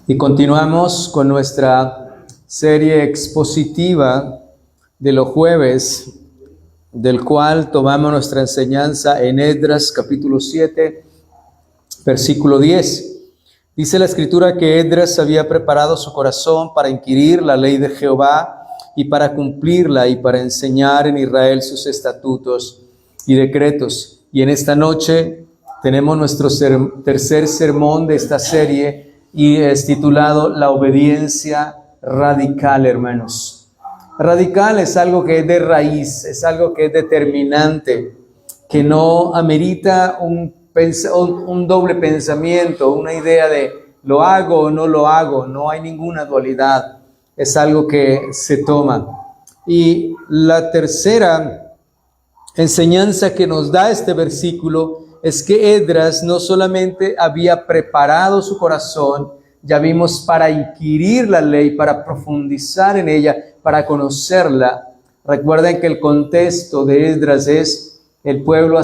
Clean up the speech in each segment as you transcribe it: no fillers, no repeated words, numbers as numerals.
Y continuamos con nuestra serie expositiva de los jueves, del cual tomamos nuestra enseñanza en Esdras capítulo 7, versículo 10. Dice la Escritura que Esdras había preparado su corazón para inquirir la ley de Jehová y para cumplirla y para enseñar en Israel sus estatutos y decretos. Y en esta noche tenemos nuestro tercer sermón de esta serie y es titulado La obediencia radical, hermanos. Radical es algo que es de raíz, es algo que es determinante, que no amerita un doble pensamiento, una idea de lo hago o no lo hago, no hay ninguna dualidad, es algo que se toma. Y la tercera enseñanza que nos da este versículo es que Esdras no solamente había preparado su corazón, ya vimos, para inquirir la ley, para profundizar en ella, para conocerla. Recuerden que el contexto de Esdras es: el pueblo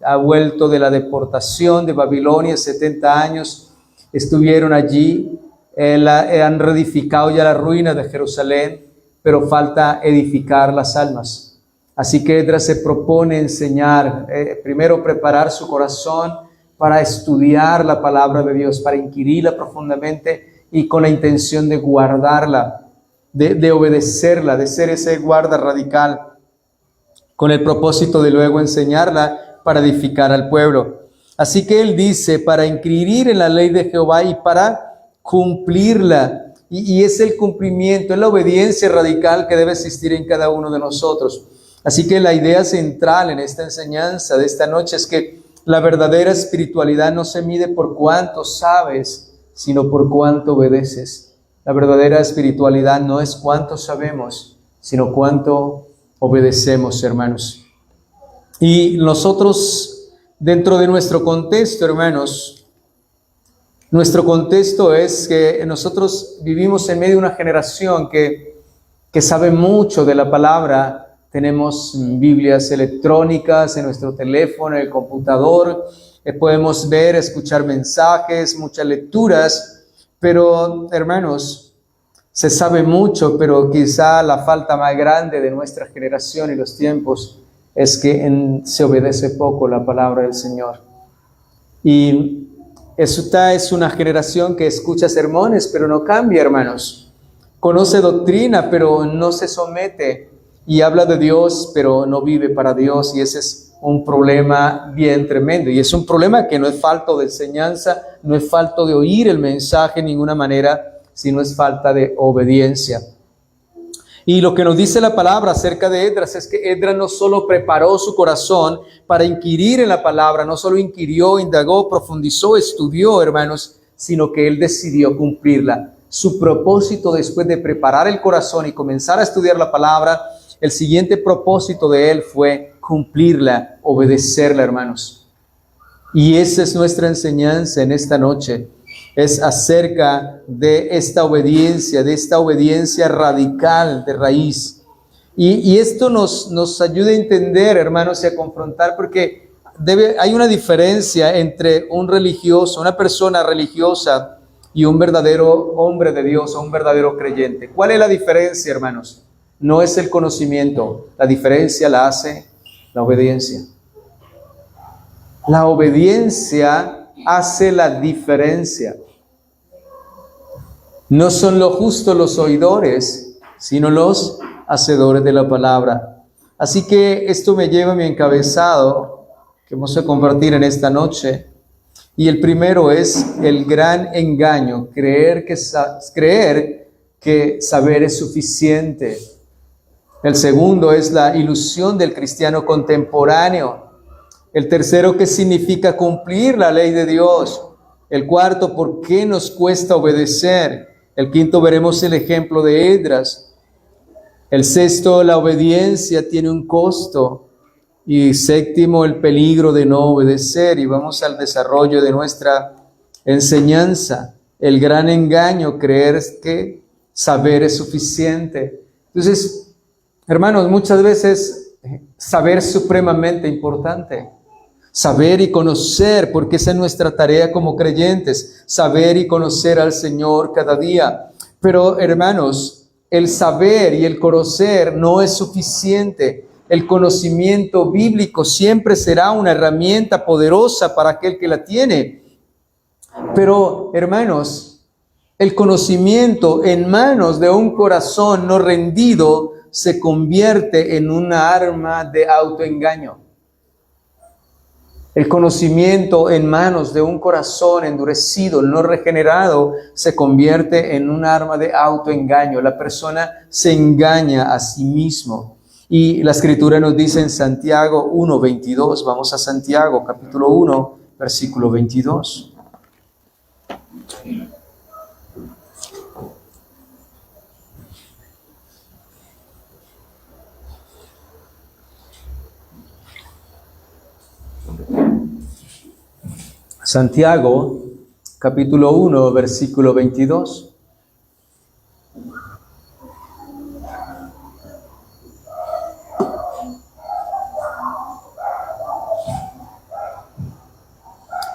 ha vuelto de la deportación de Babilonia, 70 años estuvieron allí, han reedificado ya la ruina de Jerusalén, pero falta edificar las almas. Así que Esdras se propone enseñar, primero preparar su corazón para estudiar la palabra de Dios, para inquirirla profundamente y con la intención de guardarla, de obedecerla, de ser ese guarda radical, con el propósito de luego enseñarla para edificar al pueblo. Así que él dice, para inquirir en la ley de Jehová y para cumplirla. Y es el cumplimiento, es la obediencia radical que debe existir en cada uno de nosotros. Así que la idea central en esta enseñanza de esta noche es que la verdadera espiritualidad no se mide por cuánto sabes, sino por cuánto obedeces. La verdadera espiritualidad no es cuánto sabemos, sino cuánto obedecemos, hermanos. Y nosotros, dentro de nuestro contexto, hermanos, nuestro contexto es que nosotros vivimos en medio de una generación que sabe mucho de la palabra. Tenemos Biblias electrónicas en nuestro teléfono, en el computador, podemos ver, escuchar mensajes, muchas lecturas, pero hermanos, se sabe mucho, pero quizá la falta más grande de nuestra generación y los tiempos es que se obedece poco la palabra del Señor. Y esta es una generación que escucha sermones, pero no cambia, hermanos. Conoce doctrina, pero no se somete. Y habla de Dios, pero no vive para Dios. Y ese es un problema bien tremendo. Y es un problema que no es falta de enseñanza, no es falta de oír el mensaje en ninguna manera, sino es falta de obediencia. Y lo que nos dice la palabra acerca de Esdras es que Esdras no solo preparó su corazón para inquirir en la palabra, no solo inquirió, indagó, profundizó, estudió, hermanos, sino que él decidió cumplirla. Su propósito después de preparar el corazón y comenzar a estudiar la palabra, el siguiente propósito de él fue cumplirla, obedecerla, hermanos. Y esa es nuestra enseñanza en esta noche. Es acerca de esta obediencia radical de raíz. Y esto nos ayuda a entender, hermanos, y a confrontar, porque hay una diferencia entre un religioso, una persona religiosa y un verdadero hombre de Dios o un verdadero creyente. ¿Cuál es la diferencia, hermanos? No es el conocimiento, la diferencia la hace la obediencia. La obediencia hace la diferencia. No son lo justo los oidores, sino los hacedores de la palabra. Así que esto me lleva a mi encabezado que vamos a compartir en esta noche. Y el primero es el gran engaño, creer que saber es suficiente. El segundo es la ilusión del cristiano contemporáneo. El tercero, ¿qué significa cumplir la ley de Dios? El cuarto, ¿por qué nos cuesta obedecer? El quinto, veremos el ejemplo de Esdras. El sexto, la obediencia tiene un costo. Y séptimo, el peligro de no obedecer. Y vamos al desarrollo de nuestra enseñanza. El gran engaño, creer que saber es suficiente. Entonces, hermanos, muchas veces saber es supremamente importante. Saber y conocer, porque esa es nuestra tarea como creyentes, saber y conocer al Señor cada día. Pero hermanos, el saber y el conocer no es suficiente. El conocimiento bíblico siempre será una herramienta poderosa para aquel que la tiene. Pero hermanos, el conocimiento en manos de un corazón no rendido se convierte en una arma de autoengaño. El conocimiento en manos de un corazón endurecido, no regenerado, se convierte en un arma de autoengaño. La persona se engaña a sí mismo. Y la Escritura nos dice en Santiago 1:22, vamos a Santiago capítulo 1, versículo 22. Santiago, capítulo 1, versículo 22.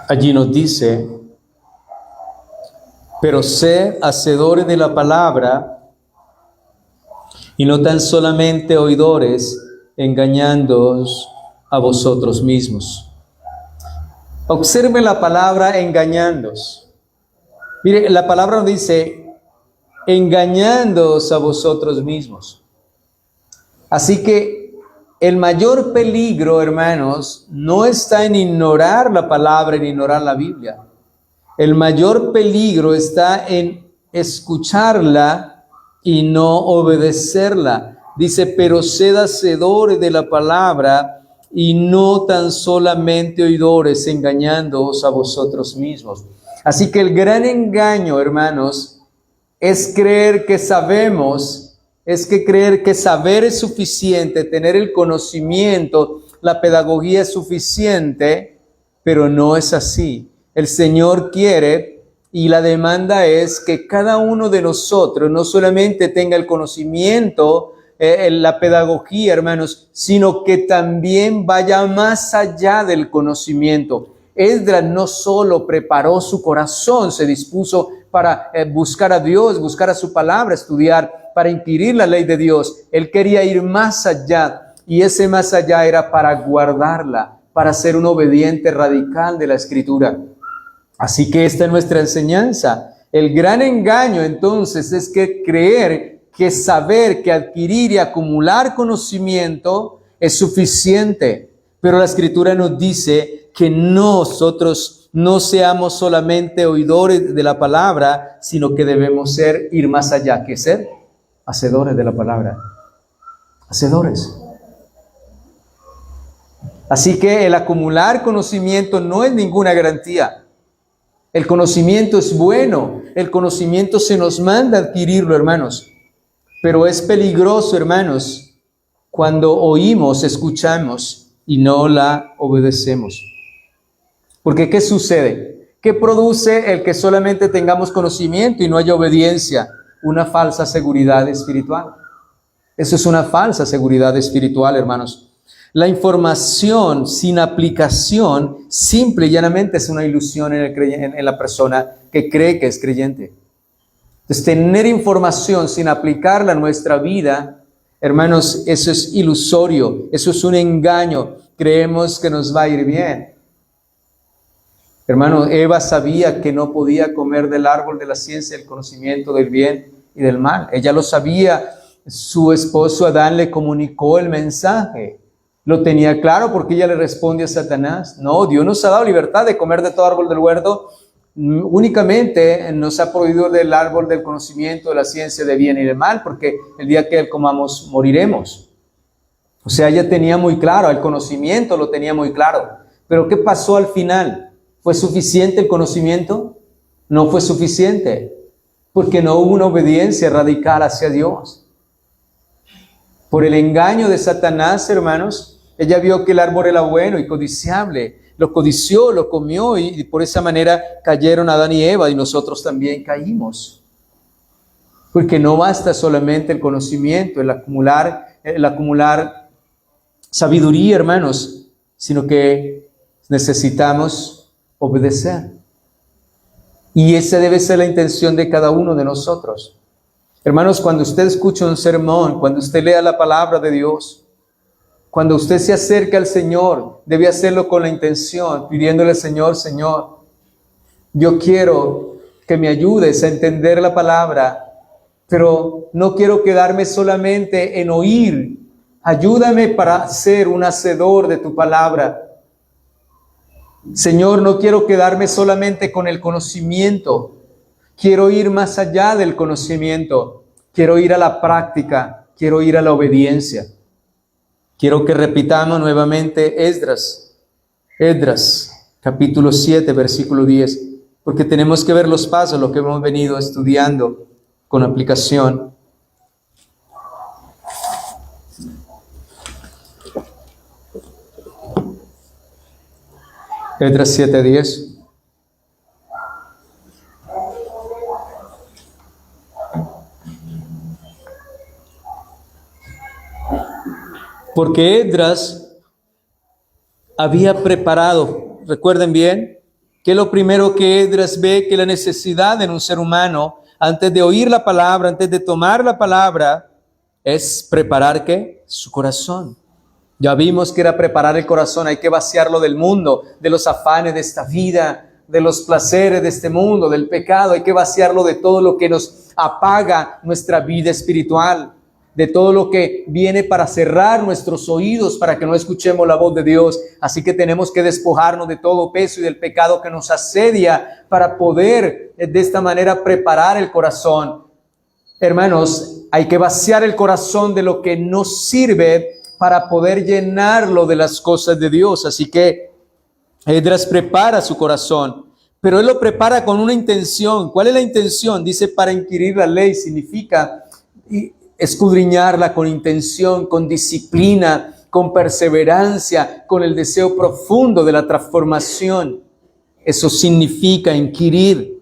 Allí nos dice, pero sed hacedores de la palabra y no tan solamente oidores, engañándoos a vosotros mismos. Observe la palabra engañándoos. Mire, la palabra nos dice, engañándoos a vosotros mismos. Así que el mayor peligro, hermanos, no está en ignorar la palabra, en ignorar la Biblia. El mayor peligro está en escucharla y no obedecerla. Dice, pero sed hacedores de la palabra y no tan solamente oidores, engañándoos a vosotros mismos. Así que el gran engaño, hermanos, es creer que sabemos, creer que saber es suficiente, tener el conocimiento, la pedagogía es suficiente, pero no es así. El Señor quiere y la demanda es que cada uno de nosotros no solamente tenga el conocimiento, la pedagogía, hermanos, sino que también vaya más allá del conocimiento. Esdras no solo preparó su corazón, se dispuso para buscar a Dios, buscar a su palabra, estudiar, para inquirir la ley de Dios. Él quería ir más allá, y ese más allá era para guardarla, para ser un obediente radical de la Escritura. Así que esta es nuestra enseñanza. El gran engaño entonces es que creer que saber, que adquirir y acumular conocimiento es suficiente. Pero la Escritura nos dice que nosotros no seamos solamente oidores de la palabra, sino que debemos ir más allá. ¿Qué ser? Hacedores de la palabra. Hacedores. Así que el acumular conocimiento no es ninguna garantía. El conocimiento es bueno. El conocimiento se nos manda a adquirirlo, hermanos. Pero es peligroso, hermanos, cuando oímos, escuchamos y no la obedecemos. Porque ¿qué sucede? ¿Qué produce el que solamente tengamos conocimiento y no haya obediencia? Una falsa seguridad espiritual. Eso es una falsa seguridad espiritual, hermanos. La información sin aplicación simple y llanamente es una ilusión en la persona que cree que es creyente. Entonces, tener información sin aplicarla a nuestra vida, hermanos, eso es ilusorio, eso es un engaño. Creemos que nos va a ir bien. Hermano, Eva sabía que no podía comer del árbol de la ciencia del conocimiento del bien y del mal. Ella lo sabía. Su esposo Adán le comunicó el mensaje. Lo tenía claro porque ella le responde a Satanás. No, Dios nos ha dado libertad de comer de todo árbol del huerto. Únicamente nos ha prohibido del árbol del conocimiento de la ciencia de bien y de mal, porque el día que comamos moriremos. O sea, ella tenía muy claro, el conocimiento lo tenía muy claro. Pero ¿qué pasó al final? ¿Fue suficiente el conocimiento? No fue suficiente, porque no hubo una obediencia radical hacia Dios. Por el engaño de Satanás, hermanos, ella vio que el árbol era bueno y codiciable. Lo codició, lo comió y por esa manera cayeron Adán y Eva y nosotros también caímos. Porque no basta solamente el conocimiento, el acumular sabiduría, hermanos, sino que necesitamos obedecer. Y esa debe ser la intención de cada uno de nosotros. Hermanos, cuando usted escucha un sermón, cuando usted lea la palabra de Dios, cuando usted se acerca al Señor, debe hacerlo con la intención, pidiéndole al Señor, Señor, yo quiero que me ayudes a entender la palabra, pero no quiero quedarme solamente en oír. Ayúdame para ser un hacedor de tu palabra. Señor, no quiero quedarme solamente con el conocimiento. Quiero ir más allá del conocimiento. Quiero ir a la práctica. Quiero ir a la obediencia. Quiero que repitamos nuevamente Esdras, capítulo 7, versículo 10, porque tenemos que ver los pasos, lo que hemos venido estudiando con aplicación. Esdras 7:10. Porque Esdras había preparado, recuerden bien, que lo primero que Esdras ve, que la necesidad en un ser humano, antes de oír la palabra, antes de tomar la palabra, es preparar ¿qué? Su corazón. Ya vimos que era preparar el corazón, hay que vaciarlo del mundo, de los afanes de esta vida, de los placeres de este mundo, del pecado, hay que vaciarlo de todo lo que nos apaga nuestra vida espiritual, de todo lo que viene para cerrar nuestros oídos para que no escuchemos la voz de Dios. Así que tenemos que despojarnos de todo peso y del pecado que nos asedia para poder de esta manera preparar el corazón. Hermanos, hay que vaciar el corazón de lo que nos sirve para poder llenarlo de las cosas de Dios. Así que Esdras prepara su corazón, pero él lo prepara con una intención. ¿Cuál es la intención? Dice, para inquirir la ley, significa escudriñarla con intención, con disciplina, con perseverancia, con el deseo profundo de la transformación. Eso significa inquirir.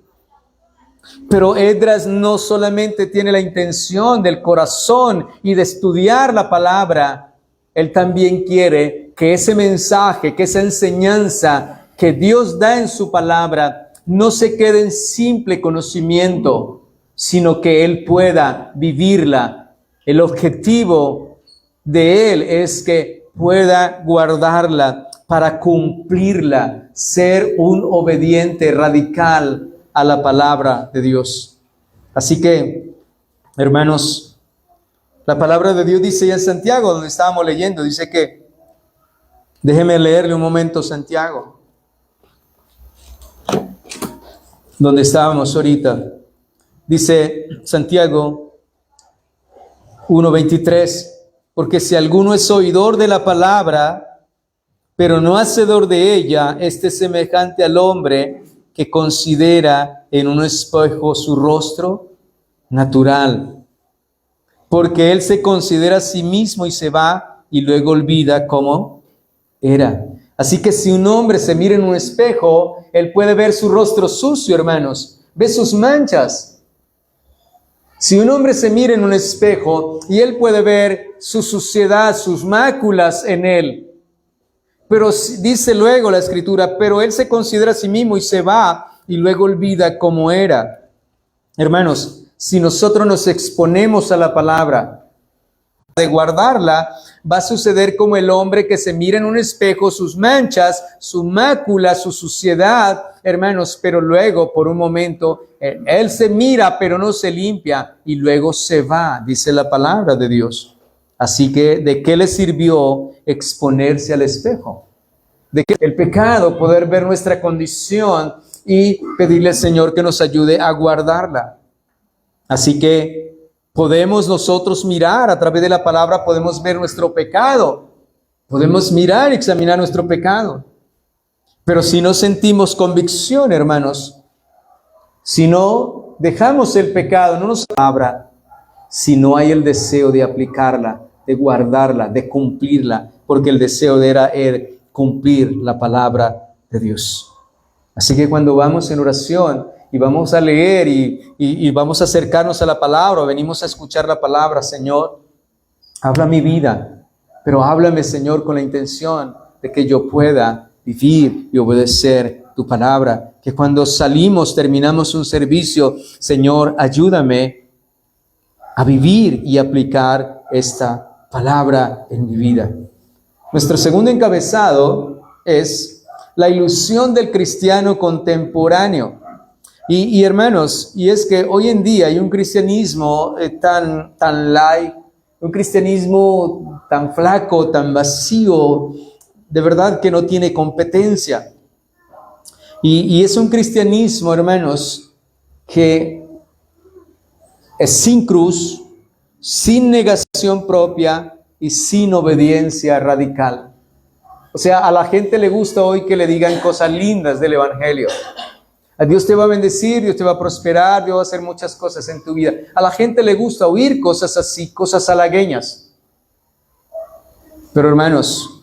Pero Esdras no solamente tiene la intención del corazón y de estudiar la palabra, él también quiere que ese mensaje, que esa enseñanza que Dios da en su palabra no se quede en simple conocimiento, sino que él pueda vivirla. El objetivo de él es que pueda guardarla para cumplirla, ser un obediente radical a la palabra de Dios. Así que, hermanos, la palabra de Dios dice ya en Santiago, donde estábamos leyendo, dice que, déjeme leerle un momento Santiago, donde estábamos ahorita. Dice Santiago 1:23, porque si alguno es oidor de la palabra, pero no hacedor de ella, este es semejante al hombre que considera en un espejo su rostro natural, porque él se considera a sí mismo y se va y luego olvida cómo era. Así que si un hombre se mira en un espejo, él puede ver su rostro sucio, hermanos, ve sus manchas. Si un hombre se mira en un espejo y él puede ver su suciedad, sus máculas en él. Pero dice luego la Escritura, pero él se considera a sí mismo y se va y luego olvida cómo era. Hermanos, si nosotros nos exponemos a la palabra, de guardarla, va a suceder como el hombre que se mira en un espejo, sus manchas, su mácula, su suciedad, hermanos, pero luego por un momento él se mira pero no se limpia y luego se va, dice la palabra de Dios. Así que, ¿de qué le sirvió exponerse al espejo? De que el pecado, poder ver nuestra condición y pedirle al Señor que nos ayude a guardarla. Así que podemos nosotros mirar a través de la palabra, podemos ver nuestro pecado, podemos mirar y examinar nuestro pecado. Pero si no sentimos convicción, hermanos, si no dejamos el pecado, no nos abra, si no hay el deseo de aplicarla, de guardarla, de cumplirla, porque el deseo era cumplir la palabra de Dios. Así que cuando vamos en oración y vamos a leer y vamos a acercarnos a la palabra, venimos a escuchar la palabra, Señor, habla mi vida, pero háblame, Señor, con la intención de que yo pueda vivir y obedecer tu palabra. Que cuando salimos, terminamos un servicio, Señor, ayúdame a vivir y aplicar esta palabra en mi vida. Nuestro segundo encabezado es la ilusión del cristiano contemporáneo. Y hermanos, y es que hoy en día hay un cristianismo tan light, un cristianismo tan flaco, tan vacío, de verdad que no tiene competencia. Y es un cristianismo, hermanos, que es sin cruz, sin negación propia y sin obediencia radical. O sea, a la gente le gusta hoy que le digan cosas lindas del evangelio. A Dios te va a bendecir, Dios te va a prosperar, Dios va a hacer muchas cosas en tu vida. A la gente le gusta oír cosas así, cosas halagüeñas. Pero hermanos,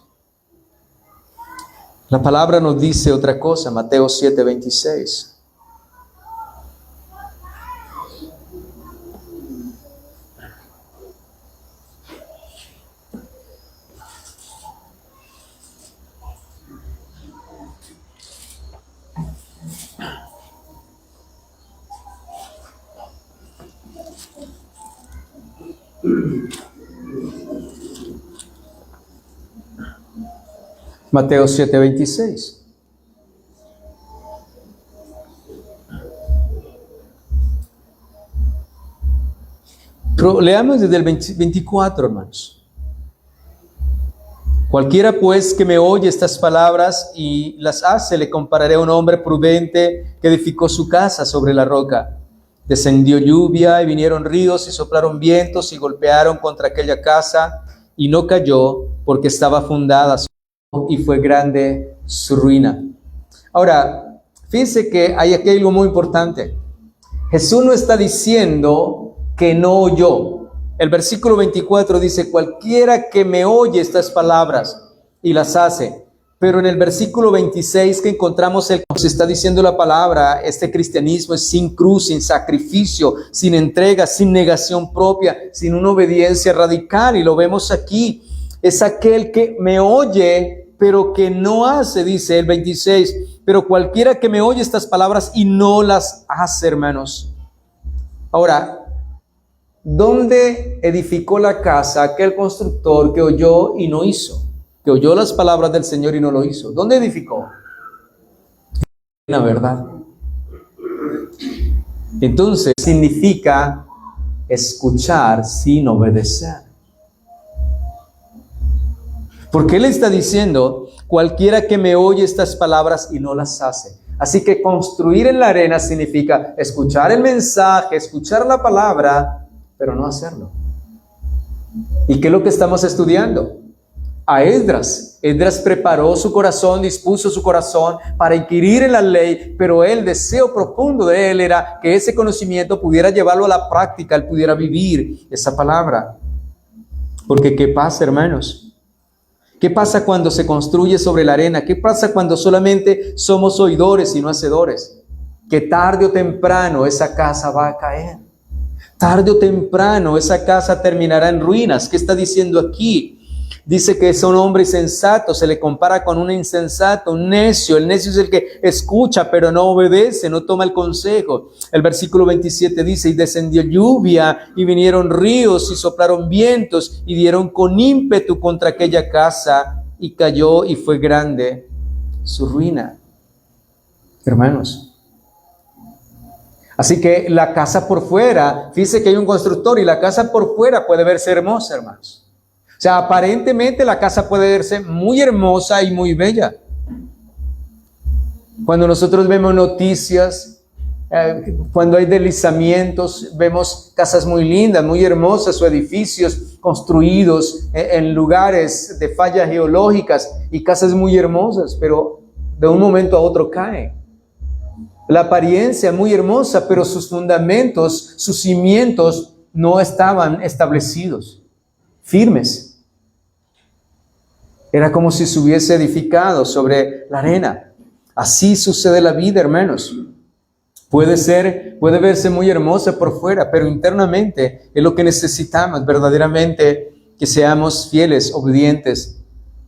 la palabra nos dice otra cosa, Mateo 7:26. Mateo 7:26. Pero leamos desde el 24, hermanos. Cualquiera pues que me oye estas palabras y las hace, le compararé a un hombre prudente que edificó su casa sobre la roca. Descendió lluvia y vinieron ríos y soplaron vientos y golpearon contra aquella casa y no cayó porque estaba fundada y fue grande su ruina. Ahora, fíjense que hay aquí algo muy importante. Jesús no está diciendo que no oyó. El versículo 24 dice, cualquiera que me oye estas palabras y las hace. Pero en el versículo 26 que encontramos, se está diciendo la palabra, este cristianismo es sin cruz, sin sacrificio, sin entrega, sin negación propia, sin una obediencia radical. Y lo vemos aquí. Es aquel que me oye, pero que no hace, dice el 26. Pero cualquiera que me oye estas palabras y no las hace, hermanos. Ahora, ¿dónde edificó la casa aquel constructor que oyó y no hizo? Que oyó las palabras del Señor y no lo hizo. ¿Dónde edificó? La verdad. Entonces, significa escuchar sin obedecer. Porque Él está diciendo, cualquiera que me oye estas palabras y no las hace. Así que construir en la arena significa escuchar el mensaje, escuchar la palabra, pero no hacerlo. ¿Y qué es lo que estamos estudiando? A Esdras. Esdras preparó su corazón, dispuso su corazón para inquirir en la ley, pero el deseo profundo de él era que ese conocimiento pudiera llevarlo a la práctica, él pudiera vivir esa palabra. Porque ¿qué pasa, hermanos? ¿Qué pasa cuando se construye sobre la arena? ¿Qué pasa cuando solamente somos oidores y no hacedores? Que tarde o temprano esa casa va a caer. Tarde o temprano esa casa terminará en ruinas. ¿Qué está diciendo aquí? Dice que es un hombre insensato, se le compara con un insensato, un necio. El necio es el que escucha pero no obedece, no toma el consejo. El versículo 27 dice, y descendió lluvia y vinieron ríos y soplaron vientos y dieron con ímpetu contra aquella casa y cayó y fue grande su ruina. Hermanos. Así que la casa por fuera, fíjese que hay un constructor y la casa por fuera puede verse hermosa, hermanos. O sea, aparentemente la casa puede verse muy hermosa y muy bella. Cuando nosotros vemos noticias, cuando hay deslizamientos, vemos casas muy lindas, muy hermosas o edificios construidos en lugares de fallas geológicas y casas muy hermosas, pero de un momento a otro caen. La apariencia muy hermosa, pero sus fundamentos, sus cimientos no estaban establecidos, firmes. Era como si se hubiese edificado sobre la arena. Así sucede la vida, hermanos. Puede verse muy hermosa por fuera, pero internamente es lo que necesitamos verdaderamente, que seamos fieles, obedientes,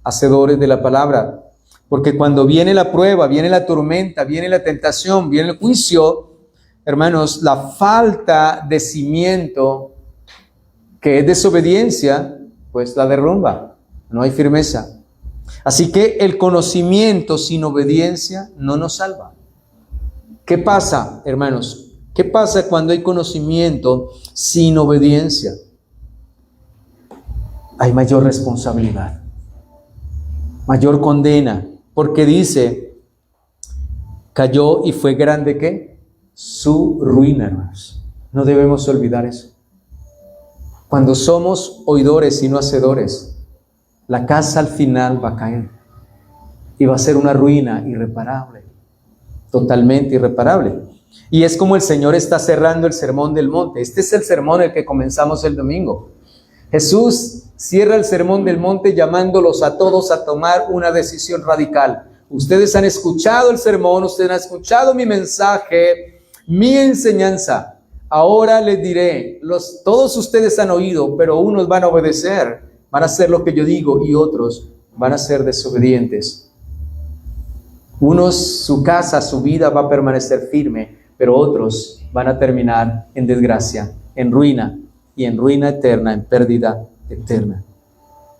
hacedores de la palabra. Porque cuando viene la prueba, viene la tormenta, viene la tentación, viene el juicio, hermanos, la falta de cimiento, que es desobediencia, pues la derrumba. No hay firmeza. Así que el conocimiento sin obediencia no nos salva. ¿Qué pasa, hermanos? ¿Qué pasa cuando hay conocimiento sin obediencia? Hay mayor responsabilidad, mayor condena, porque dice, cayó y fue grande, ¿qué? Su ruina, hermanos. No debemos olvidar eso. Cuando somos oidores y no hacedores, la casa al final va a caer y va a ser una ruina irreparable, totalmente irreparable. Y es como el Señor está cerrando el sermón del monte. Este es el sermón el que comenzamos el domingo. Jesús cierra el sermón del monte llamándolos a todos a tomar una decisión radical. Ustedes han escuchado el sermón, ustedes han escuchado mi mensaje, mi enseñanza. Ahora les diré, todos ustedes han oído, pero unos van a obedecer, van a hacer lo que yo digo y otros van a ser desobedientes. Unos, su casa, su vida va a permanecer firme, pero otros van a terminar en desgracia, en ruina y en ruina eterna, en pérdida eterna.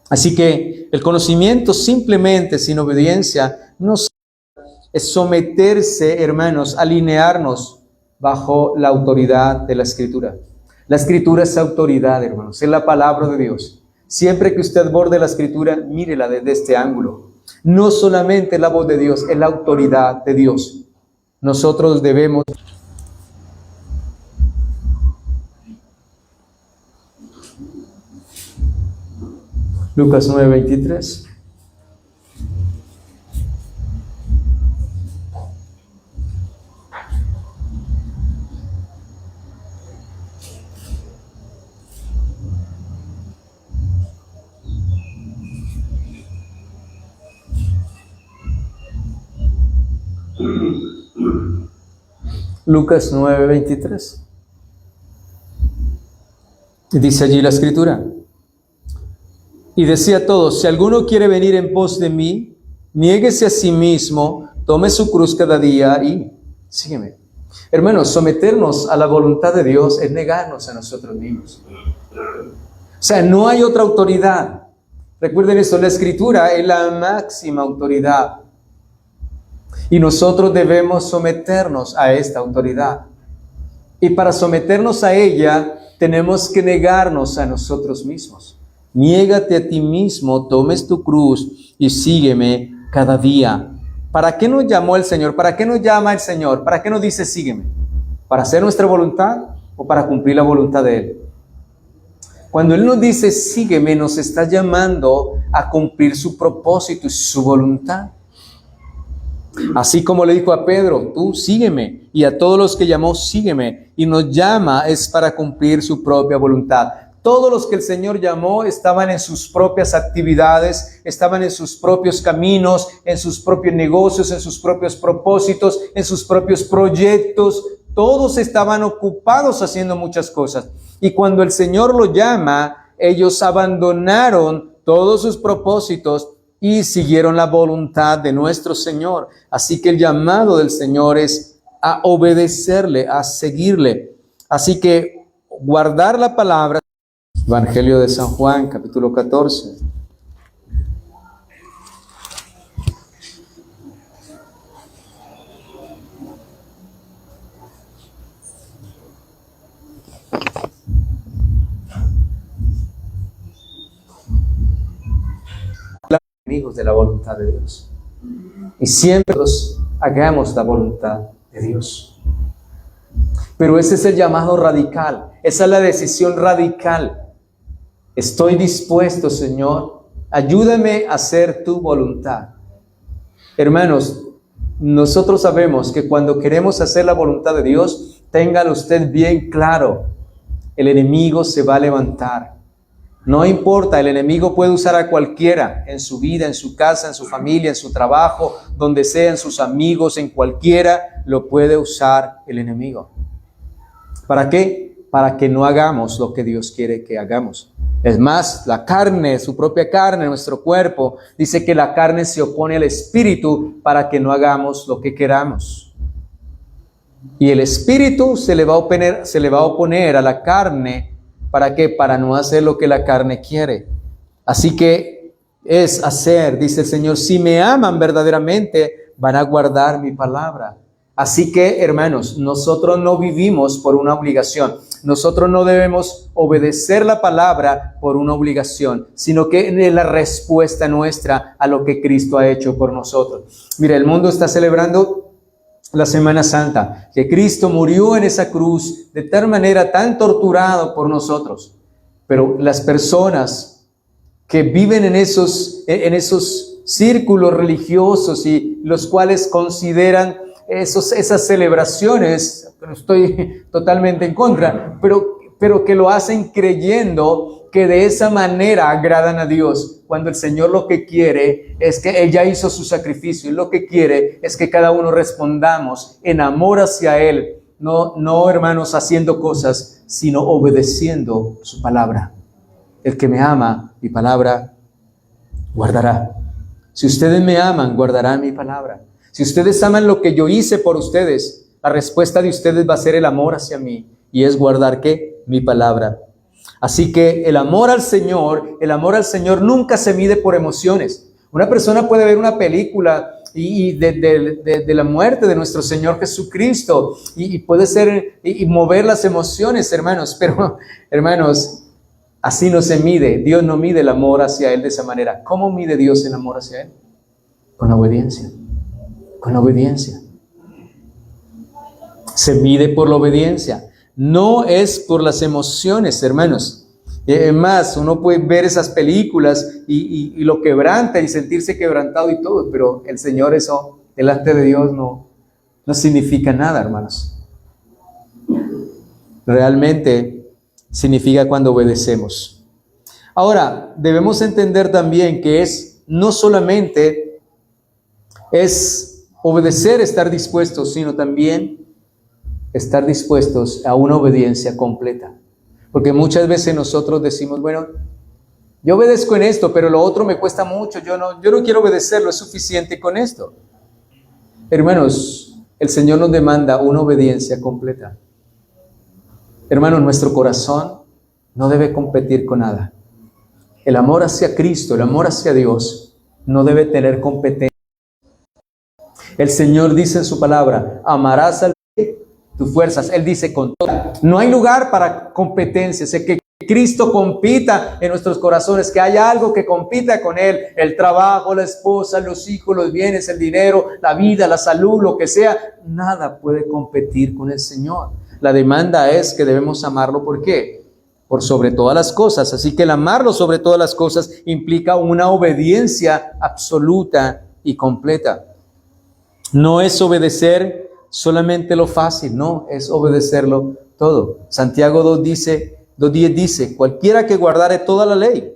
Así que el conocimiento simplemente sin obediencia no es someterse, hermanos, alinearnos bajo la autoridad de la Escritura. La Escritura es autoridad, hermanos, es la palabra de Dios. Siempre que usted borde la Escritura, mírela desde este ángulo. No solamente la voz de Dios, es la autoridad de Dios. Nosotros debemos... Lucas 9:23. Lucas 9:23. Dice allí la Escritura. Y decía a todos, si alguno quiere venir en pos de mí, niéguese a sí mismo, tome su cruz cada día y sígueme. Hermanos, someternos a la voluntad de Dios es negarnos a nosotros mismos. O sea, no hay otra autoridad. Recuerden esto, la Escritura es la máxima autoridad. Y nosotros debemos someternos a esta autoridad. Y para someternos a ella, tenemos que negarnos a nosotros mismos. Niégate a ti mismo, tomes tu cruz y sígueme cada día. ¿Para qué nos llamó el Señor? ¿Para qué nos llama el Señor? ¿Para qué nos dice sígueme? ¿Para hacer nuestra voluntad o para cumplir la voluntad de Él? Cuando Él nos dice sígueme, nos está llamando a cumplir su propósito y su voluntad. Así como le dijo a Pedro, tú sígueme, y a todos los que llamó, sígueme, y nos llama es para cumplir su propia voluntad. Todos los que el Señor llamó estaban en sus propias actividades, estaban en sus propios caminos, en sus propios negocios, en sus propios propósitos, en sus propios proyectos. Todos estaban ocupados haciendo muchas cosas. Y cuando el Señor lo llama, ellos abandonaron todos sus propósitos y siguieron la voluntad de nuestro Señor. Así que el llamado del Señor es a obedecerle, a seguirle. Así que guardar la palabra. Evangelio de San Juan, capítulo 14. Enemigos de la voluntad de Dios. Y siempre hagamos la voluntad de Dios. Pero ese es el llamado radical. Esa es la decisión radical. Estoy dispuesto, Señor. Ayúdame a hacer tu voluntad. Hermanos, nosotros sabemos que cuando queremos hacer la voluntad de Dios, téngalo usted bien claro. El enemigo se va a levantar. No importa, el enemigo puede usar a cualquiera en su vida, en su casa, en su familia, en su trabajo, donde sea, en sus amigos, en cualquiera, lo puede usar el enemigo. ¿Para qué? Para que no hagamos lo que Dios quiere que hagamos. Es más, la carne, su propia carne, nuestro cuerpo, dice que la carne se opone al espíritu para que no hagamos lo que queramos. Y el espíritu se le va a oponer a la carne, ¿para qué? Para no hacer lo que la carne quiere. Así que es hacer, dice el Señor, si me aman verdaderamente, van a guardar mi palabra. Así que, hermanos, nosotros no vivimos por una obligación. Nosotros no debemos obedecer la palabra por una obligación, sino que es la respuesta nuestra a lo que Cristo ha hecho por nosotros. Mira, el mundo está celebrando la Semana Santa, que Cristo murió en esa cruz de tal manera, tan torturado por nosotros. Pero las personas que viven en esos círculos religiosos y los cuales consideran esas celebraciones, no estoy totalmente en contra, pero que lo hacen creyendo que de esa manera agradan a Dios, cuando el Señor lo que quiere es que Él ya hizo su sacrificio, y lo que quiere es que cada uno respondamos en amor hacia Él, no hermanos haciendo cosas, sino obedeciendo su palabra. El que me ama, mi palabra guardará. Si ustedes me aman, guardarán mi palabra. Si ustedes aman lo que yo hice por ustedes, la respuesta de ustedes va a ser el amor hacia mí. Y es guardar, ¿qué? Mi palabra. Así que el amor al Señor nunca se mide por emociones. Una persona puede ver una película de la muerte de nuestro Señor Jesucristo y puede ser y mover las emociones, hermanos. Pero, hermanos, así no se mide. Dios no mide el amor hacia Él de esa manera. ¿Cómo mide Dios el amor hacia Él? Con obediencia. Con obediencia. Se mide por la obediencia. No es por las emociones, hermanos. Es más, uno puede ver esas películas y lo quebranta y sentirse quebrantado y todo, pero el Señor, eso delante de Dios no significa nada, hermanos. Realmente significa cuando obedecemos. Ahora, debemos entender también que no solamente es obedecer, estar dispuestos, sino también estar dispuestos a una obediencia completa. Porque muchas veces nosotros decimos, bueno, yo obedezco en esto, pero lo otro me cuesta mucho, yo no quiero obedecerlo, es suficiente con esto. Hermanos, el Señor nos demanda una obediencia completa. Hermanos, nuestro corazón no debe competir con nada. El amor hacia Cristo, el amor hacia Dios, no debe tener competencia. El Señor dice en su palabra, amarás al tus fuerzas. Él dice con todo. No hay lugar para competencias. Es que Cristo compita en nuestros corazones, que haya algo que compita con Él. El trabajo, la esposa, los hijos, los bienes, el dinero, la vida, la salud, lo que sea. Nada puede competir con el Señor. La demanda es que debemos amarlo. ¿Por qué? Por sobre todas las cosas. Así que el amarlo sobre todas las cosas implica una obediencia absoluta y completa. No es obedecer solamente lo fácil, no, es obedecerlo todo. Santiago 2:10 dice, cualquiera que guardare toda la ley.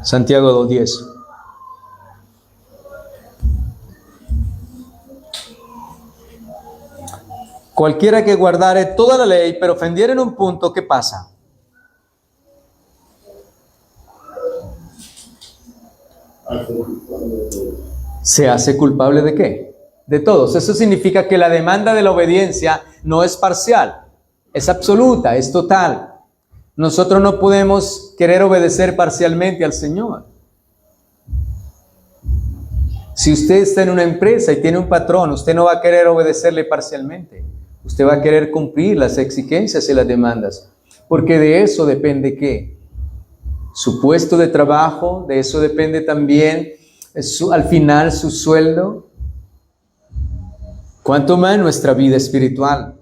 Santiago 2:10. Cualquiera que guardare toda la ley, pero ofendiere en un punto, ¿qué pasa? ¿Se hace culpable de qué? De todos. Eso significa que la demanda de la obediencia no es parcial, es absoluta, es total. Nosotros no podemos querer obedecer parcialmente al Señor. Si usted está en una empresa y tiene un patrón, usted no va a querer obedecerle parcialmente. Usted va a querer cumplir las exigencias y las demandas, porque de eso depende ¿qué? Su puesto de trabajo, de eso depende también al final su sueldo. Cuánto más nuestra vida espiritual.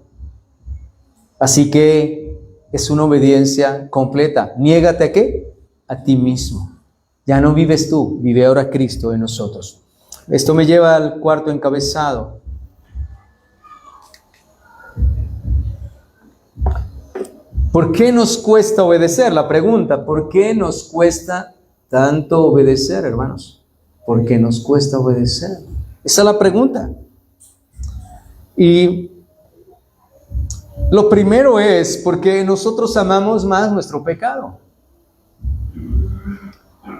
Así que es una obediencia completa. Niégate ¿a qué? A ti mismo. Ya no vives tú, vive ahora Cristo en nosotros. Esto me lleva al cuarto encabezado. ¿Por qué nos cuesta obedecer? La pregunta, ¿por qué nos cuesta tanto obedecer, hermanos? ¿Por qué nos cuesta obedecer? Esa es la pregunta. Y lo primero es porque nosotros amamos más nuestro pecado.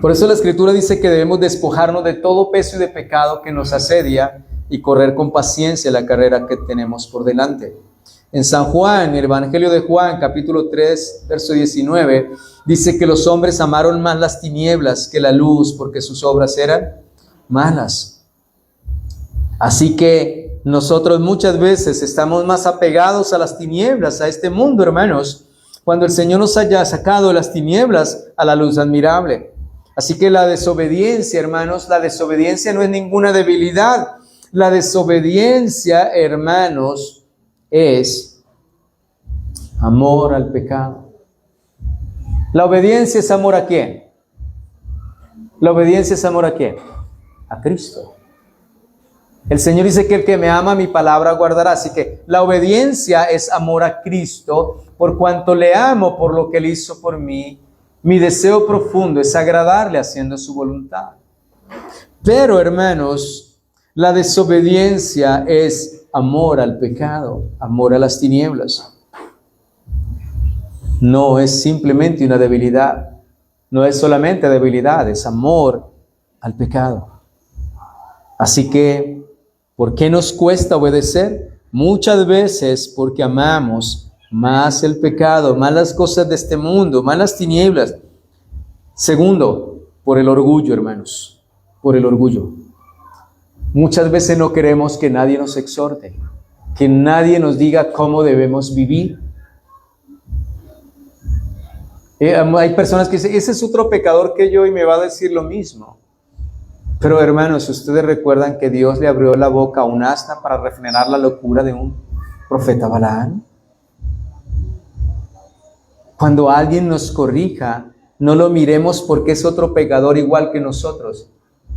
Por eso la Escritura dice que debemos despojarnos de todo peso y de pecado que nos asedia y correr con paciencia la carrera que tenemos por delante. En San Juan, el Evangelio de Juan, capítulo 3, verso 19, dice que los hombres amaron más las tinieblas que la luz porque sus obras eran malas. Así que nosotros muchas veces estamos más apegados a las tinieblas, a este mundo, hermanos, cuando el Señor nos haya sacado de las tinieblas a la luz admirable. Así que la desobediencia, hermanos, la desobediencia no es ninguna debilidad. La desobediencia, hermanos, es amor al pecado. La obediencia es amor ¿a quién? La obediencia es amor ¿a quién? A Cristo. El Señor dice que el que me ama, mi palabra guardará. Así que la obediencia es amor a Cristo, por cuanto le amo por lo que Él hizo por mí. Mi deseo profundo es agradarle haciendo su voluntad. Pero, hermanos, la desobediencia es amor al pecado, amor a las tinieblas. No es simplemente una debilidad, no es solamente debilidad, es amor al pecado. Así que, ¿por qué nos cuesta obedecer? Muchas veces porque amamos más el pecado, más las cosas de este mundo, más las tinieblas. Segundo, por el orgullo, hermanos, por el orgullo. Muchas veces no queremos que nadie nos exhorte, que nadie nos diga cómo debemos vivir. Hay personas que dicen, ese es otro pecador que yo y me va a decir lo mismo. Pero hermanos, ustedes recuerdan que Dios le abrió la boca a un asna para refrenar la locura de un profeta Balaam. Cuando alguien nos corrija, no lo miremos porque es otro pecador igual que nosotros.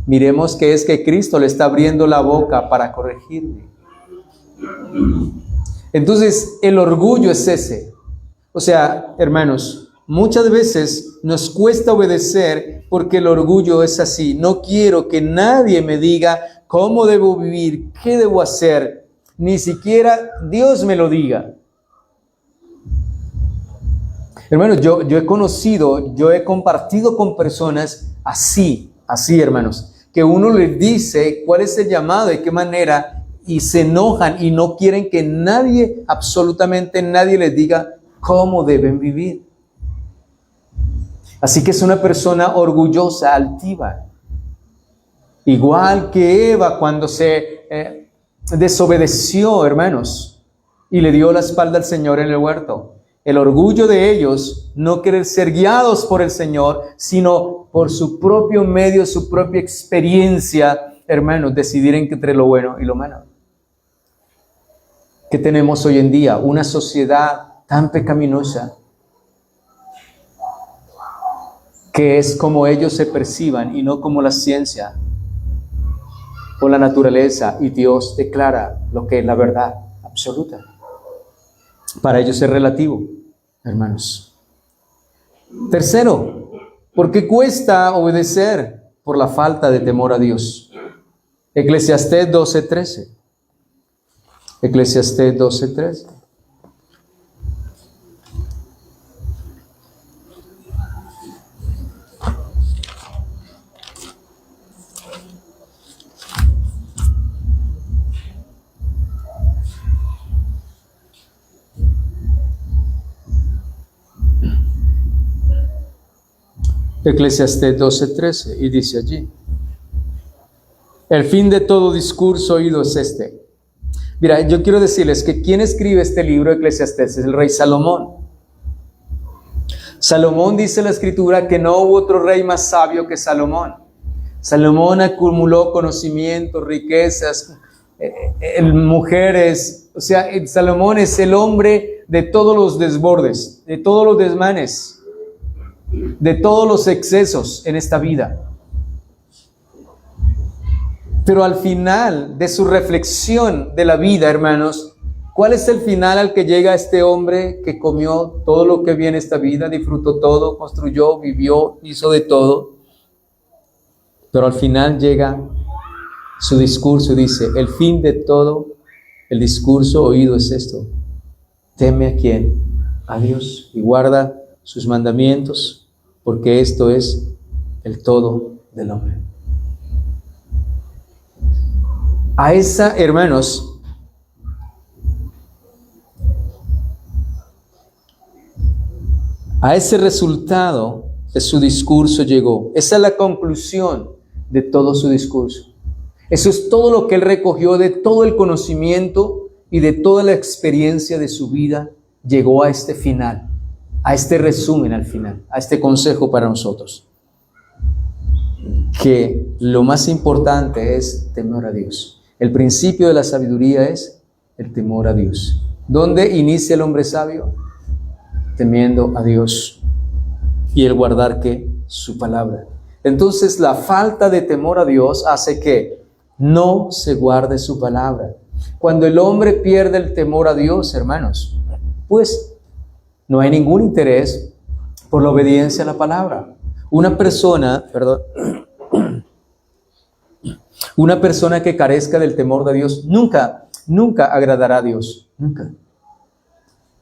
Miremos que es que Cristo le está abriendo la boca para corregirme. Entonces, el orgullo es ese. O sea, hermanos, muchas veces nos cuesta obedecer porque el orgullo es así. No quiero que nadie me diga cómo debo vivir, qué debo hacer. Ni siquiera Dios me lo diga. Hermanos, yo he compartido con personas así, hermanos, que uno les dice cuál es el llamado, de qué manera, y se enojan y no quieren que nadie, absolutamente nadie les diga cómo deben vivir. Así que es una persona orgullosa, altiva. Igual que Eva cuando se desobedeció, hermanos, y le dio la espalda al Señor en el huerto. El orgullo de ellos, no querer ser guiados por el Señor, sino por su propio medio, su propia experiencia, hermanos, decidir entre lo bueno y lo malo. ¿Qué tenemos hoy en día? Una sociedad tan pecaminosa que es como ellos se perciban y no como la ciencia o la naturaleza, y Dios declara lo que es la verdad absoluta. Para ellos es relativo, hermanos. Tercero, ¿por qué cuesta obedecer? Por la falta de temor a Dios. Eclesiastés 12:13. Eclesiastés 12:13. Eclesiastés 12:13, y dice allí: el fin de todo discurso oído es este. Mira, yo quiero decirles que quien escribe este libro de Eclesiastés es el rey Salomón. Salomón, dice la Escritura, que no hubo otro rey más sabio que Salomón. Salomón acumuló conocimiento, riquezas, mujeres. O sea, Salomón es el hombre de todos los desbordes, de todos los desmanes, de todos los excesos en esta vida. Pero al final de su reflexión de la vida, hermanos, ¿cuál es el final al que llega este hombre que comió todo lo que había en esta vida, disfrutó todo, construyó, vivió, hizo de todo? Pero al final llega su discurso y dice, el fin de todo el discurso oído es esto: teme a quién, a Dios, y guarda sus mandamientos, porque esto es el todo del hombre. A esa, hermanos, a ese resultado de su discurso llegó. Esa es la conclusión de todo su discurso. Eso es todo lo que él recogió de todo el conocimiento y de toda la experiencia de su vida. Llegó a este final, a este resumen al final, a este consejo para nosotros. Que lo más importante es temor a Dios. El principio de la sabiduría es el temor a Dios. ¿Dónde inicia el hombre sabio? Temiendo a Dios y el guardar ¿qué? Su palabra. Entonces la falta de temor a Dios hace que no se guarde su palabra. Cuando el hombre pierde el temor a Dios, hermanos, pues no hay ningún interés por la obediencia a la palabra. Una persona que carezca del temor de Dios nunca agradará a Dios, nunca.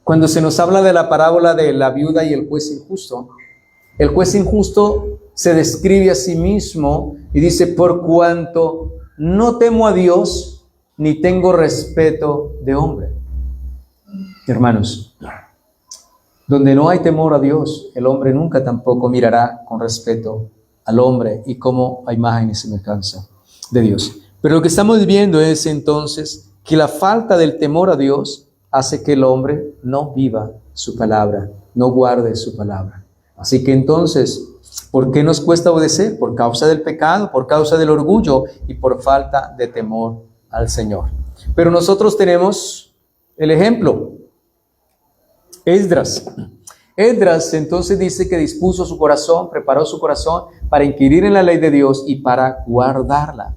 Cuando se nos habla de la parábola de la viuda y el juez injusto se describe a sí mismo y dice, por cuanto no temo a Dios, ni tengo respeto de hombre. Hermanos, donde no hay temor a Dios, el hombre nunca tampoco mirará con respeto al hombre y como a imagen y semejanza de Dios. Pero lo que estamos viendo es entonces que la falta del temor a Dios hace que el hombre no viva su palabra, no guarde su palabra. Así que entonces, ¿por qué nos cuesta obedecer? Por causa del pecado, por causa del orgullo y por falta de temor al Señor. Pero nosotros tenemos el ejemplo. Esdras entonces dice que dispuso su corazón, preparó su corazón para inquirir en la ley de Dios y para guardarla.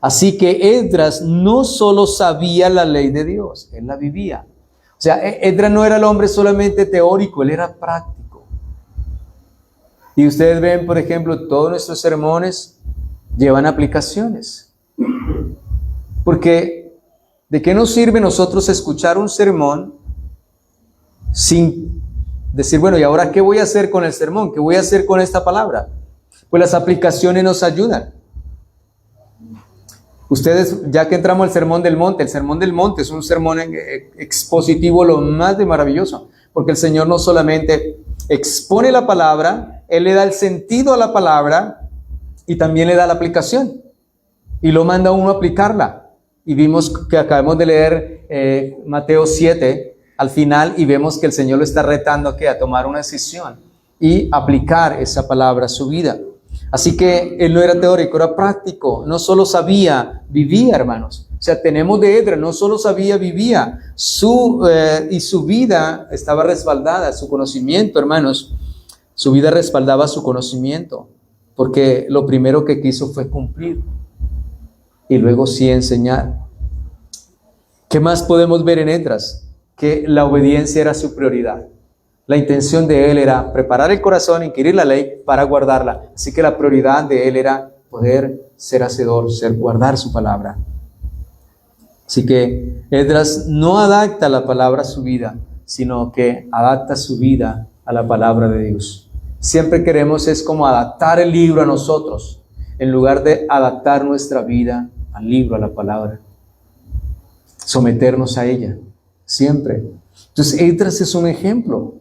Así que Esdras no solo sabía la ley de Dios, él la vivía. O sea, Esdras no era el hombre solamente teórico, él era práctico. Y ustedes ven, por ejemplo, todos nuestros sermones llevan aplicaciones. Porque, ¿de qué nos sirve nosotros escuchar un sermón sin decir, bueno, ¿y ahora qué voy a hacer con el sermón? ¿Qué voy a hacer con esta palabra? Pues las aplicaciones nos ayudan. Ustedes, ya que entramos al Sermón del Monte, el Sermón del Monte es un sermón expositivo lo más de maravilloso, porque el Señor no solamente expone la palabra, Él le da el sentido a la palabra y también le da la aplicación y lo manda a uno a aplicarla. Y vimos que acabamos de leer Mateo 7 al final y vemos que el Señor lo está retando a tomar una decisión y aplicar esa palabra a su vida. Así que él no era teórico, era práctico, no solo sabía, vivía, hermanos. O sea, tenemos de Esdras, no solo sabía, vivía, y su vida estaba respaldada, su conocimiento, hermanos, su vida respaldaba su conocimiento, porque lo primero que quiso fue cumplir y luego sí enseñar. ¿Qué más podemos ver en Esdras? Que la obediencia era su prioridad. La intención de él era preparar el corazón, inquirir la ley para guardarla. Así que la prioridad de él era poder ser hacedor, guardar su palabra. Así que Esdras no adapta la palabra a su vida, sino que adapta su vida a la palabra de Dios. Siempre queremos es como adaptar el libro a nosotros, en lugar de adaptar nuestra vida al libro, a la palabra. Someternos a ella, siempre. Entonces Esdras es un ejemplo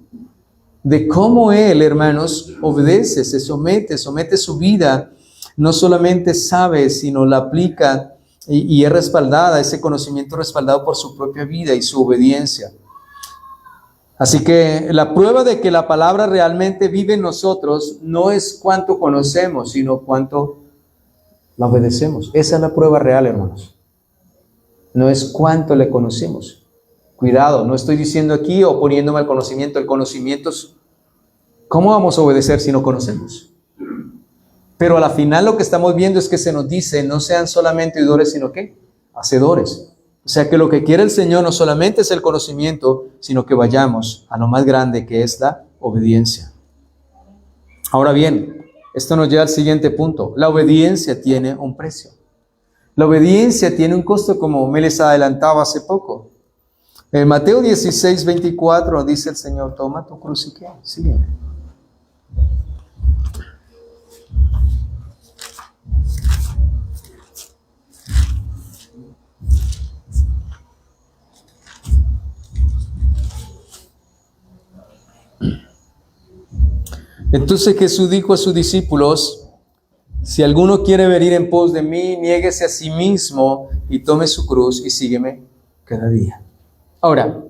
de cómo él, hermanos, obedece, se somete su vida, no solamente sabe, sino la aplica y es respaldada, ese conocimiento respaldado por su propia vida y su obediencia. Así que la prueba de que la palabra realmente vive en nosotros no es cuánto conocemos, sino cuánto la obedecemos. Esa es la prueba real, hermanos. No es cuánto le conocemos. Cuidado, no estoy diciendo aquí oponiéndome al conocimiento. El conocimiento es, ¿cómo vamos a obedecer si no conocemos? Pero a la final lo que estamos viendo es que se nos dice, no sean solamente oidores, sino ¿qué? Hacedores. O sea que lo que quiere el Señor no solamente es el conocimiento, sino que vayamos a lo más grande que es la obediencia. Ahora bien, esto nos lleva al siguiente punto. La obediencia tiene un precio. La obediencia tiene un costo, como me les adelantaba hace poco. En Mateo 16, 24 dice el Señor, toma tu cruz y ¿qué? Sígueme. Entonces Jesús dijo a sus discípulos, si alguno quiere venir en pos de mí, niéguese a sí mismo y tome su cruz y sígueme cada día. Ahora,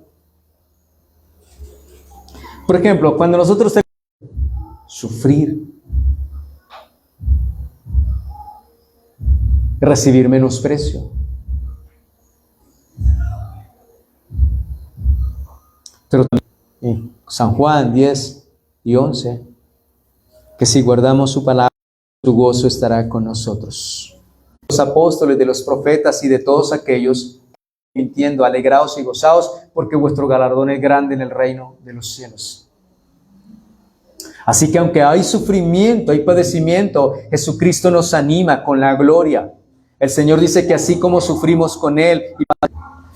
por ejemplo, cuando nosotros tenemos que sufrir, recibir menosprecio, pero también San Juan 10 y 11, que si guardamos su palabra, su gozo estará con nosotros. Los apóstoles, de los profetas y de todos aquellos, mintiendo, alegraos y gozaos, porque vuestro galardón es grande en el reino de los cielos. Así que aunque hay sufrimiento, hay padecimiento, Jesucristo nos anima con la gloria. El Señor dice que así como sufrimos con Él,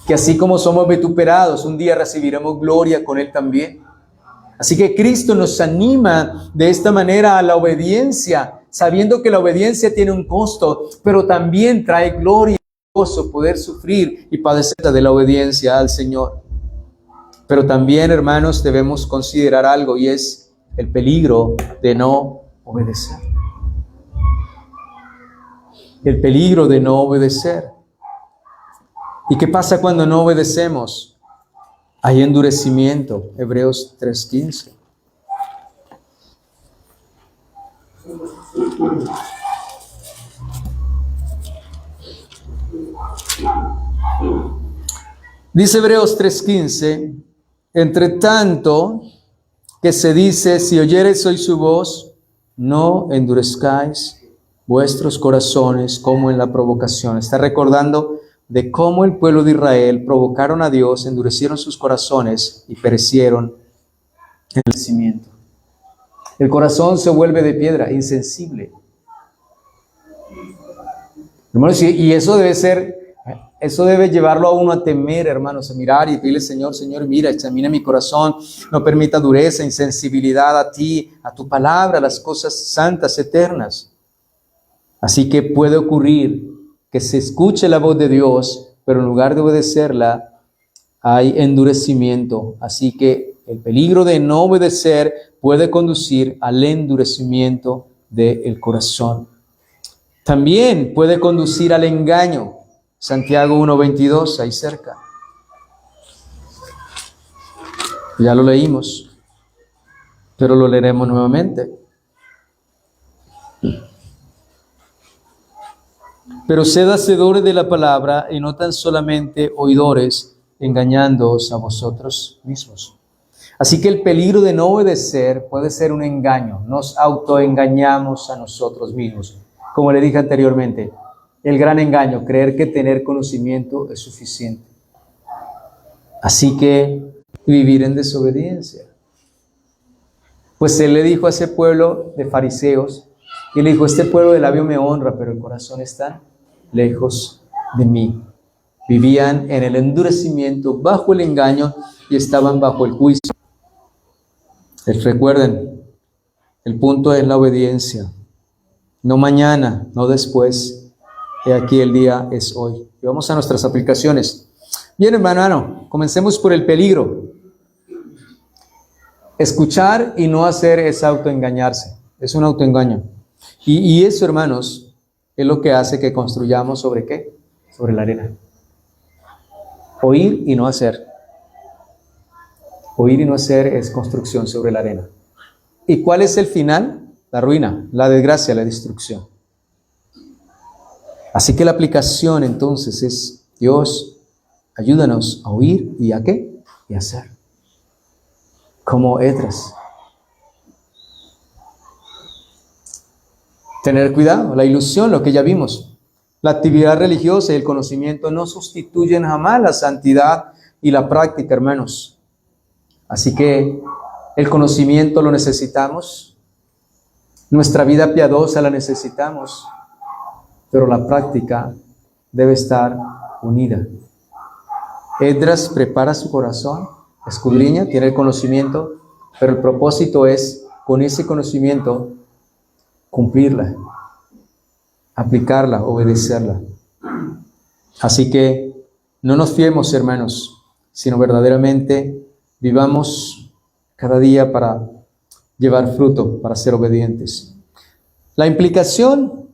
que así como somos vituperados, un día recibiremos gloria con Él también. Así que Cristo nos anima de esta manera a la obediencia, sabiendo que la obediencia tiene un costo, pero también trae gloria y gozo poder sufrir y padecer de la obediencia al Señor. Pero también, hermanos, debemos considerar algo, y es el peligro de no obedecer. El peligro de no obedecer. ¿Y qué pasa cuando no obedecemos? Hay endurecimiento, Hebreos 3:15. Dice Hebreos 3:15, entre tanto que se dice, si oyereis hoy su voz, no endurezcáis vuestros corazones como en la provocación. Está recordando de cómo el pueblo de Israel provocaron a Dios, endurecieron sus corazones y perecieron en el endurecimiento. El corazón se vuelve de piedra, insensible. Hermanos, y eso debe llevarlo a uno a temer, hermanos, a mirar y pedirle, Señor, mira, examina mi corazón, no permita dureza, insensibilidad a ti, a tu palabra, a las cosas santas, eternas. Así que puede ocurrir que se escuche la voz de Dios, pero en lugar de obedecerla, hay endurecimiento. Así que el peligro de no obedecer puede conducir al endurecimiento del corazón. También puede conducir al engaño. Santiago 1:22, ahí cerca. Ya lo leímos, pero lo leeremos nuevamente. Pero sed hacedores de la palabra y no tan solamente oidores, engañándoos a vosotros mismos. Así que el peligro de no obedecer puede ser un engaño. Nos autoengañamos a nosotros mismos. Como le dije anteriormente, el gran engaño, creer que tener conocimiento es suficiente. Así que vivir en desobediencia. Pues él le dijo a ese pueblo de fariseos, y le dijo, este pueblo de labio me honra, pero el corazón está lejos de mí. Vivían en el endurecimiento, bajo el engaño, y estaban bajo el juicio. Recuerden, el punto es la obediencia. No mañana, no después. Y aquí el día es hoy. Y vamos a nuestras aplicaciones. Bien, hermano, comencemos por el peligro. Escuchar y no hacer es autoengañarse. Es un autoengaño. Y eso, hermanos, es lo que hace que construyamos ¿sobre qué? Sobre la arena. Oír y no hacer. Oír y no hacer es construcción sobre la arena. ¿Y cuál es el final? La ruina, la desgracia, la destrucción. Así que la aplicación entonces es, Dios, ayúdanos a oír y ¿a qué? Y a hacer. Como Esdras. Tener cuidado, la ilusión, lo que ya vimos. La actividad religiosa y el conocimiento no sustituyen jamás la santidad y la práctica, hermanos. Así que el conocimiento lo necesitamos, Nuestra vida piadosa la necesitamos, pero la práctica debe estar unida. Esdras prepara su corazón, escudriña, tiene el conocimiento, pero el propósito es, con ese conocimiento, cumplirla, aplicarla, obedecerla. Así que no nos fiemos, hermanos, sino verdaderamente vivamos cada día para llevar fruto, para ser obedientes. La implicación,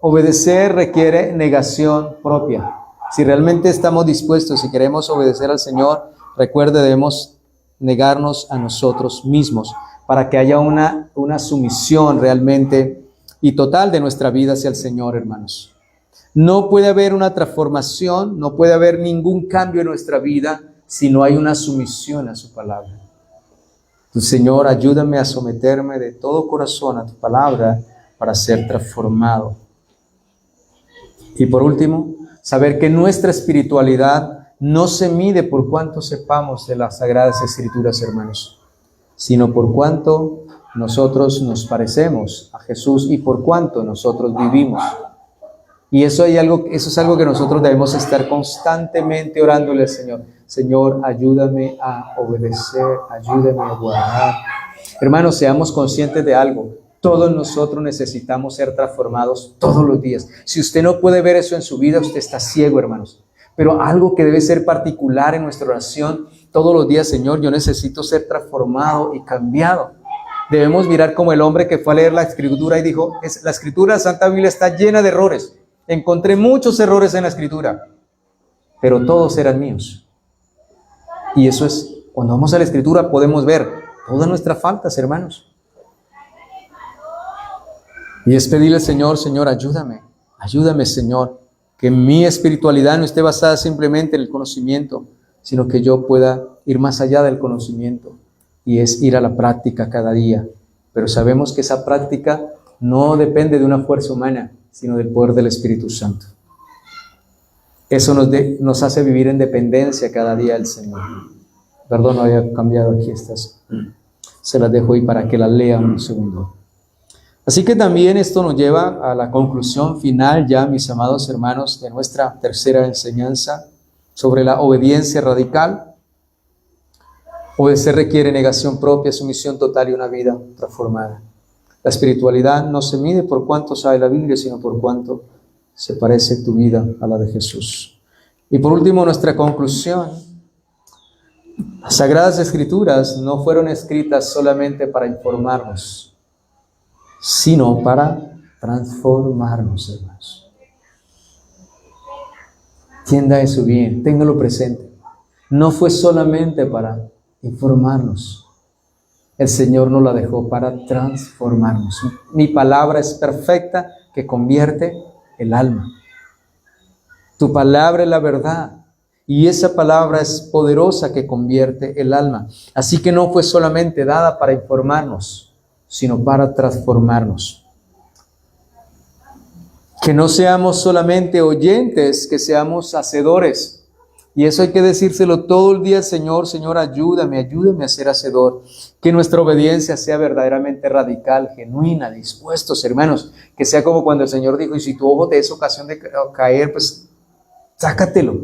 obedecer requiere negación propia. Si realmente estamos dispuestos y queremos obedecer al Señor, recuerde, debemos negarnos a nosotros mismos para que haya una sumisión realmente y total de nuestra vida hacia el Señor, hermanos. No puede haber una transformación, no puede haber ningún cambio en nuestra vida si no hay una sumisión a su palabra. Entonces, Señor, ayúdame a someterme de todo corazón a tu palabra para ser transformado. Y por último, saber que nuestra espiritualidad no se mide por cuánto sepamos de las Sagradas Escrituras, hermanos, sino por cuánto nosotros nos parecemos a Jesús y por cuánto nosotros vivimos. Y eso es algo que nosotros debemos estar constantemente orándole al Señor. Señor, ayúdame a obedecer, ayúdame a guardar. Hermanos, seamos conscientes de algo. Todos nosotros necesitamos ser transformados todos los días. Si usted no puede ver eso en su vida, usted está ciego, hermanos. Pero algo que debe ser particular en nuestra oración todos los días: Señor, yo necesito ser transformado y cambiado. Debemos mirar como el hombre que fue a leer la Escritura y dijo: la Escritura, la Santa Biblia, está llena de errores. Encontré muchos errores en la Escritura, pero todos eran míos. Y eso es, cuando vamos a la Escritura podemos ver todas nuestras faltas, hermanos. Y es pedirle al Señor: Señor, ayúdame, Señor, que mi espiritualidad no esté basada simplemente en el conocimiento, sino que yo pueda ir más allá del conocimiento, y es ir a la práctica cada día. Pero sabemos que esa práctica no depende de una fuerza humana, sino del poder del Espíritu Santo. Eso nos hace vivir en dependencia cada día del Señor. Perdón, no había cambiado aquí estas. Se las dejo ahí para que las lean un segundo. Así que también esto nos lleva a la conclusión final ya, mis amados hermanos, de nuestra tercera enseñanza sobre la obediencia radical. Obedecer requiere negación propia, sumisión total y una vida transformada. La espiritualidad no se mide por cuánto sabe la Biblia, sino por cuánto se parece tu vida a la de Jesús. Y por último, nuestra conclusión. Las Sagradas Escrituras no fueron escritas solamente para informarnos, sino para transformarnos, hermanos. Entienda eso bien, téngalo presente. No fue solamente para informarnos. El Señor nos la dejó para transformarnos. Mi palabra es perfecta, que convierte el alma. Tu palabra es la verdad, y esa palabra es poderosa, que convierte el alma. Así que no fue solamente dada para informarnos, sino para transformarnos. Que no seamos solamente oyentes, que seamos hacedores. Y eso hay que decírselo todo el día: Señor, Señor, ayúdame a ser hacedor. Que nuestra obediencia sea verdaderamente radical, genuina, dispuestos, hermanos. Que sea como cuando el Señor dijo: y si tu ojo te es ocasión de caer, pues sácatelo.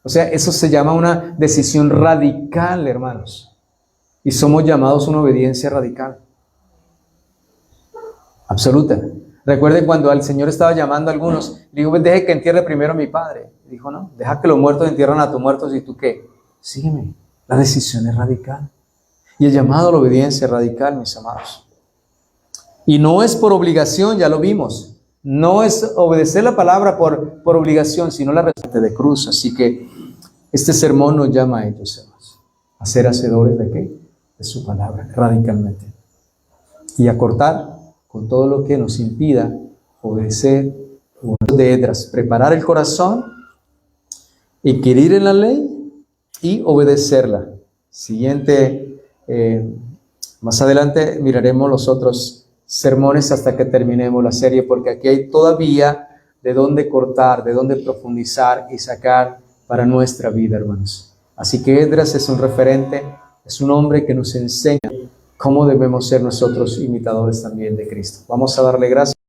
O sea, eso se llama una decisión radical, hermanos. Y somos llamados a una obediencia radical, absoluta. Recuerden cuando el Señor estaba llamando a algunos, le dijo: pues deje que entierre primero a mi padre. Dijo: no, deja que los muertos entierran a tus muertos, y tú qué, sígueme. La decisión es radical. Y el llamado a la obediencia es radical, mis amados. Y no es por obligación, ya lo vimos. No es obedecer la palabra por obligación, sino la respuesta de cruz. Así que este sermón nos llama a ellos, hermanos, a ser hacedores de qué, de su palabra, radicalmente. Y a cortar con todo lo que nos impida obedecer. De Esdras, preparar el corazón, inquirir en la ley y obedecerla. Más adelante miraremos los otros sermones hasta que terminemos la serie, porque aquí hay todavía de dónde cortar, de dónde profundizar y sacar para nuestra vida, hermanos. Así que Esdras es un referente, es un hombre que nos enseña cómo debemos ser nosotros imitadores también de Cristo. Vamos a darle gracias.